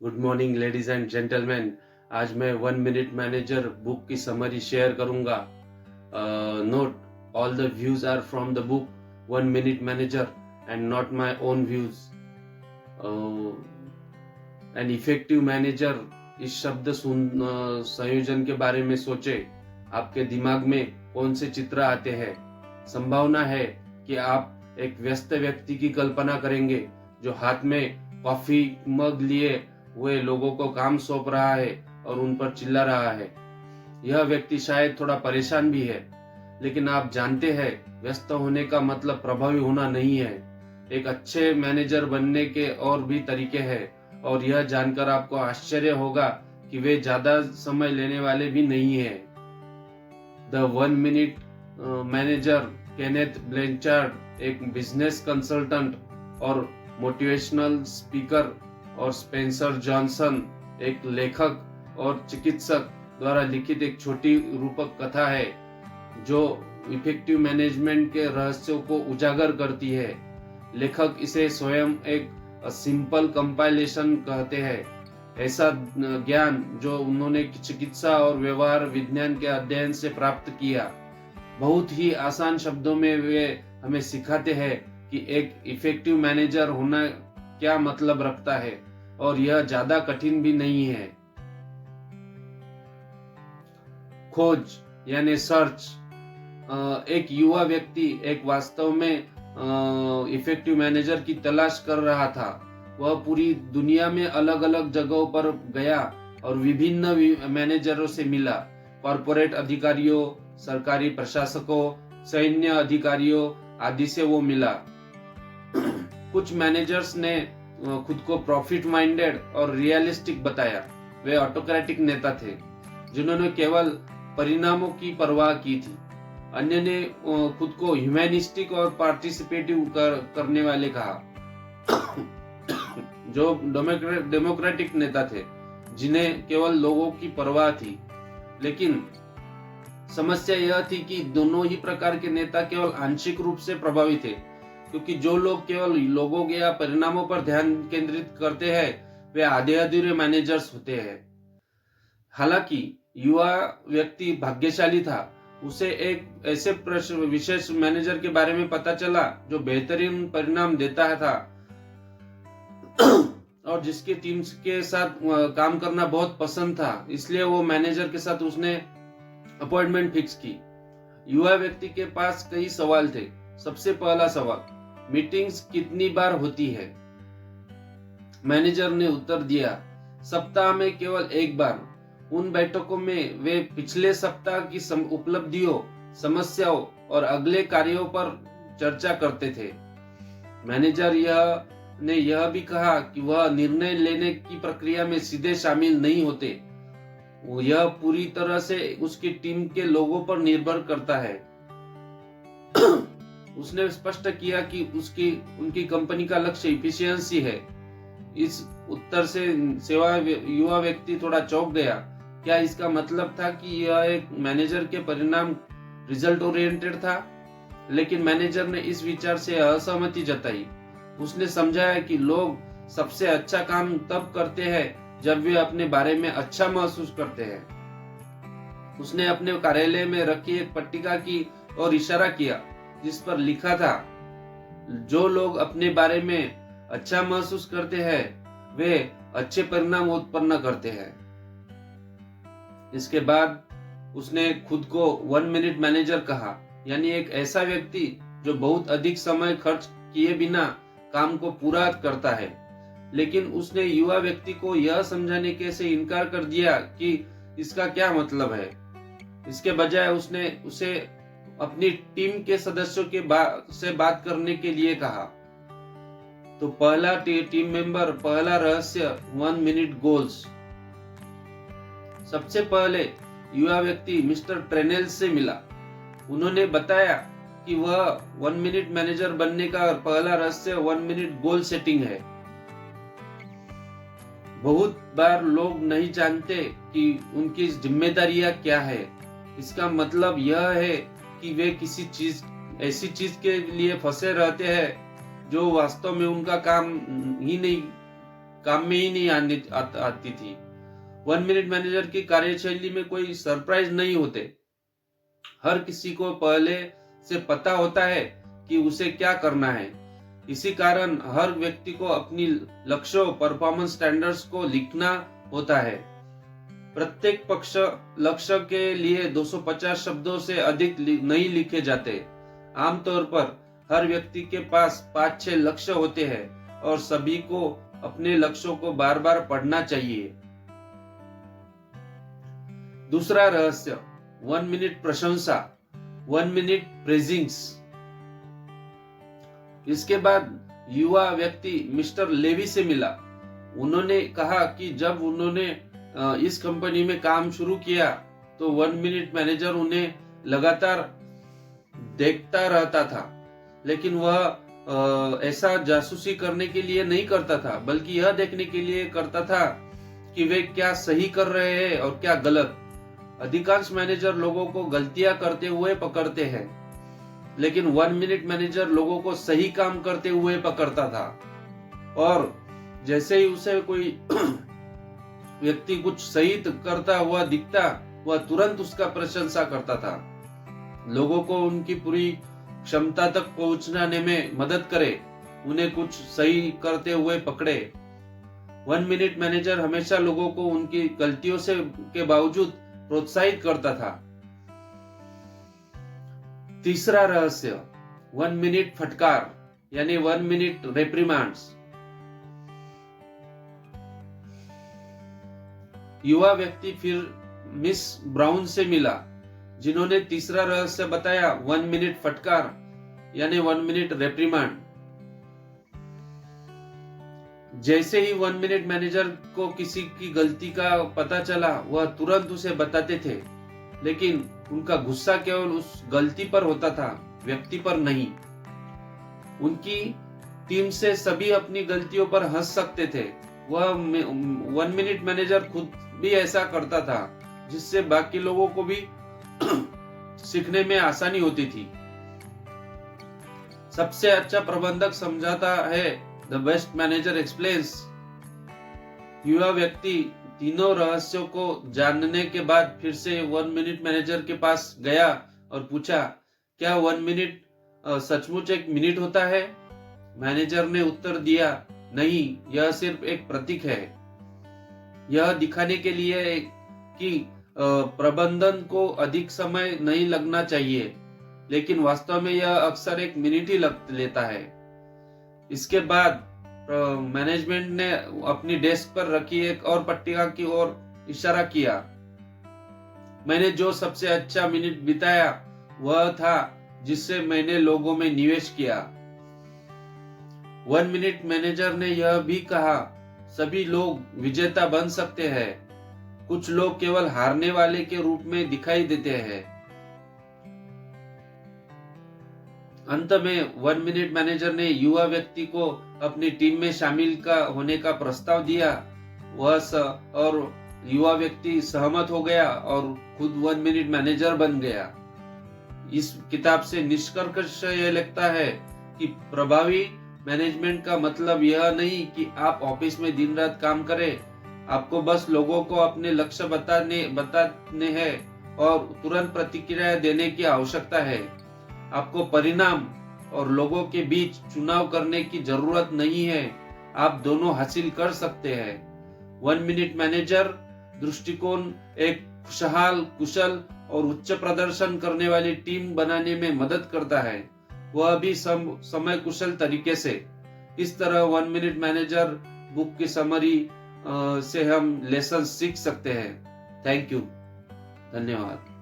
Good morning ladies and gentleman. आज मैं 1 minute manager book की समरी शेयर करूंगा। Note, all the views are from the book 1 minute manager and not my own views. An effective manager, इस शब्द संयोजन के बारे में सोचे। आपके दिमाग में कौन से चित्र आते हैं? संभावना है कि आप एक व्यस्त व्यक्ति की कल्पना करेंगे जो हाथ में कॉफी मग लिए हुए लोगों को काम सौंप रहा है और उन पर चिल्ला रहा है। यह व्यक्ति शायद थोड़ा परेशान भी है, लेकिन आप जानते हैं व्यस्त होने का मतलब प्रभावी होना नहीं है। एक अच्छे मैनेजर बनने के और भी तरीके हैं और यह जानकर आपको आश्चर्य होगा कि वे ज्यादा समय लेने वाले भी नहीं है। द 1 मिनट मैनेजर केनेथ ब्लैंचार्ड एक बिजनेस कंसल्टेंट और मोटिवेशनल स्पीकर और स्पेंसर जॉनसन एक लेखक और चिकित्सक द्वारा लिखित एक छोटी रूपक कथा है जो इफेक्टिव मैनेजमेंट के रहस्यों को उजागर करती है। लेखक इसे स्वयं एक सिंपल कंपाइलेशन कहते हैं, ऐसा ज्ञान जो उन्होंने चिकित्सा और व्यवहार विज्ञान के अध्ययन से प्राप्त किया। बहुत ही आसान शब्दों में वे हमें सिखाते हैं कि एक इफेक्टिव मैनेजर होना क्या मतलब रखता है, और यह ज्यादा कठिन भी नहीं है। खोज यानी सर्च। एक युवा व्यक्ति एक वास्तव में इफेक्टिव मैनेजर की तलाश कर रहा था। वह पूरी दुनिया में अलग अलग जगहों पर गया और विभिन्न मैनेजरों से मिला। कॉर्पोरेट अधिकारियों, सरकारी प्रशासकों, सैन्य अधिकारियों आदि से वो मिला। कुछ मैनेजर्स ने खुद को प्रॉफिट माइंडेड और रियलिस्टिक बताया। वे ऑटोक्रेटिक नेता थे जिन्होंने केवल परिणामों की परवाह की थी। अन्य ने खुद को ह्यूमैनिस्टिक और पार्टिसिपेटिव करने वाले कहा, जो डेमोक्रेटिक नेता थे जिन्हें केवल लोगों की परवाह थी। लेकिन समस्या यह थी कि दोनों ही प्रकार के नेता केवल आंशिक रूप से प्रभावी थे, क्योंकि जो लोग केवल लोगों या परिणामों पर ध्यान केंद्रित करते हैं वे आधे अधूरे मैनेजर्स होते हैं। हालांकि युवा व्यक्ति भाग्यशाली था। उसे एक ऐसे विशेष मैनेजर के बारे में पता चला जो बेहतरीन परिणाम देता था और जिसके टीम के साथ काम करना बहुत पसंद था। इसलिए वो मैनेजर के साथ उसने अपॉइंटमेंट फिक्स की। युवा व्यक्ति के पास कई सवाल थे। सबसे पहला सवाल, मीटिंग्स कितनी बार होती है? मैनेजर ने उत्तर दिया, सप्ताह में केवल एक बार। उन बैठकों में वे पिछले सप्ताह की उपलब्धियों, समस्याओं और अगले कार्यों पर चर्चा करते थे। मैनेजर ने यह भी कहा कि वह निर्णय लेने की प्रक्रिया में सीधे शामिल नहीं होते। यह पूरी तरह से उसकी टीम के लोगों पर निर्भर करता है। उसने स्पष्ट किया कि उनकी कंपनी का लक्ष्य इफिशियंसी है। इस उत्तर से युवा व्यक्ति थोड़ा चौंक गया। क्या इसका मतलब था कि यह एक मैनेजर के परिणाम रिजल्ट ओरिएंटेड था? लेकिन मैनेजर ने इस विचार से असहमति जताई। उसने समझाया कि लोग सबसे अच्छा काम तब करते हैं जब वे अपने बारे में अच्छा महसूस करते हैं। उसने अपने कार्यालय में रखी एक पट्टिका की और इशारा किया जिस पर लिखा था, जो लोग अपने बारे में अच्छा महसूस करते हैं वे अच्छे परिणाम उत्पन्न करते हैं। इसके बाद उसने खुद को 1 मिनट मैनेजर कहा, यानी एक ऐसा व्यक्ति जो बहुत अधिक समय खर्च किए बिना काम को पूरा करता है। लेकिन उसने युवा व्यक्ति को यह समझाने से इनकार कर दिया कि इसका क्या मतलब है। इसके बजाय उसने उसे अपनी टीम के सदस्यों से बात करने के लिए कहा। तो पहला टीम मेंबर, पहला रहस्य 1 मिनट गोल्स। सबसे पहले युवा व्यक्ति मिस्टर ट्रेनेल से मिला। उन्होंने बताया कि वह 1 मिनट मैनेजर बनने का पहला रहस्य 1 मिनट गोल सेटिंग है। बहुत बार लोग नहीं जानते कि उनकी जिम्मेदारियां क्या है। इसका मतलब यह है कि वे ऐसी चीज के लिए फंसे रहते हैं जो वास्तव में उनका काम ही नहीं काम में ही नहीं आती थी। 1 मिनट मैनेजर की कार्यशैली में कोई सरप्राइज नहीं होते। हर किसी को पहले से पता होता है कि उसे क्या करना है। इसी कारण हर व्यक्ति को अपनी लक्ष्यों, परफॉर्मेंस स्टैंडर्ड्स को लिखना होता है। प्रत्येक पक्ष लक्ष्य के लिए 250 शब्दों से अधिक नहीं लिखे जाते। आमतौर पर हर व्यक्ति के पास 5-6 लक्ष्य होते हैं और सभी को अपने लक्ष्यों को बार बार पढ़ना चाहिए। दूसरा रहस्य, 1 मिनट प्रशंसा, 1 मिनट प्रेजिंग्स। इसके बाद युवा व्यक्ति मिस्टर लेवी से मिला। उन्होंने कहा कि जब उन्होंने इस कंपनी में काम शुरू किया तो 1 मिनट मैनेजर उन्हें लगातार देखता रहता था, लेकिन वह ऐसा जासूसी करने के लिए नहीं करता था, बल्कि यह देखने के लिए करता था कि वे क्या सही कर रहे हैं और क्या गलत। अधिकांश मैनेजर लोगों को गलतियां करते हुए पकड़ते हैं, लेकिन 1 मिनट मैनेजर लोगों को सही काम करते हुए पकड़ता था। और जैसे ही उसे कोई व्यक्ति कुछ सही करता हुआ दिखता, वह तुरंत उसका प्रशंसा करता था। लोगों को उनकी पूरी क्षमता तक पहुंचने में मदद करे, उन्हें कुछ सही करते हुए पकड़े। 1 मिनट मैनेजर हमेशा लोगों को उनकी गलतियों से के बावजूद प्रोत्साहित करता था। तीसरा रहस्य, 1 मिनट फटकार यानी 1 मिनट रेप्रिमांड्स। युवा व्यक्ति फिर मिस ब्राउन से मिला, जिन्होंने तीसरा रहस्य बताया, 1 मिनट फटकार यानी 1 मिनट रेप्रिमांड। जैसे ही 1 मिनट मैनेजर को किसी की गलती का पता चला, वह तुरंत उसे बताते थे, लेकिन उनका गुस्सा केवल उस गलती पर होता था, व्यक्ति पर नहीं। उनकी टीम से सभी अपनी गलतियों पर हंस सकते थे। वह 1 मिनट मैनेजर खुद भी ऐसा करता था, जिससे बाकी लोगों को भी सीखने में आसानी होती थी। सबसे अच्छा प्रबंधक समझाता है, द बेस्ट मैनेजर एक्सप्लेन्स। युवा व्यक्ति तीनों रहस्यों को जानने के बाद फिर से 1 मिनट मैनेजर के पास गया और पूछा, क्या 1 मिनट सचमुच 1 मिनट होता है? मैनेजर ने उत्तर दिया, नहीं, यह सिर्फ एक प्रतीक है। यह दिखाने के लिए कि प्रबंधन को अधिक समय नहीं लगना चाहिए, लेकिन वास्तव में यह अक्सर 1 मिनट ही लेता है। इसके बाद मैनेजमेंट ने अपनी डेस्क पर रखी एक और पट्टिका की ओर इशारा किया। मैंने जो सबसे अच्छा मिनट बिताया वह था जिससे मैंने लोगों में निवेश किया। 1 मिनट मैनेजर ने यह भी कहा, सभी लोग विजेता बन सकते हैं, कुछ लोग केवल हारने वाले के रूप में दिखाई देते हैं। अंत में 1 मिनट मैनेजर ने युवा व्यक्ति को अपनी टीम में शामिल होने का प्रस्ताव दिया। और युवा व्यक्ति सहमत हो गया और खुद 1 मिनट मैनेजर बन गया। इस किताब से निष्कर्ष यह लगता है कि प्रभावी मैनेजमेंट का मतलब यह नहीं कि आप ऑफिस में दिन रात काम करें। आपको बस लोगों को अपने लक्ष्य बताने हैं और तुरंत प्रतिक्रिया देने की आवश्यकता है। आपको परिणाम और लोगों के बीच चुनाव करने की जरूरत नहीं है, आप दोनों हासिल कर सकते हैं। 1 मिनट मैनेजर दृष्टिकोण एक खुशहाल, कुशल और उच्च प्रदर्शन करने वाली टीम बनाने में मदद करता है, वह भी समय कुशल तरीके से। इस तरह 1 मिनट मैनेजर बुक की समरी से हम लेसन सीख सकते हैं। थैंक यू, धन्यवाद।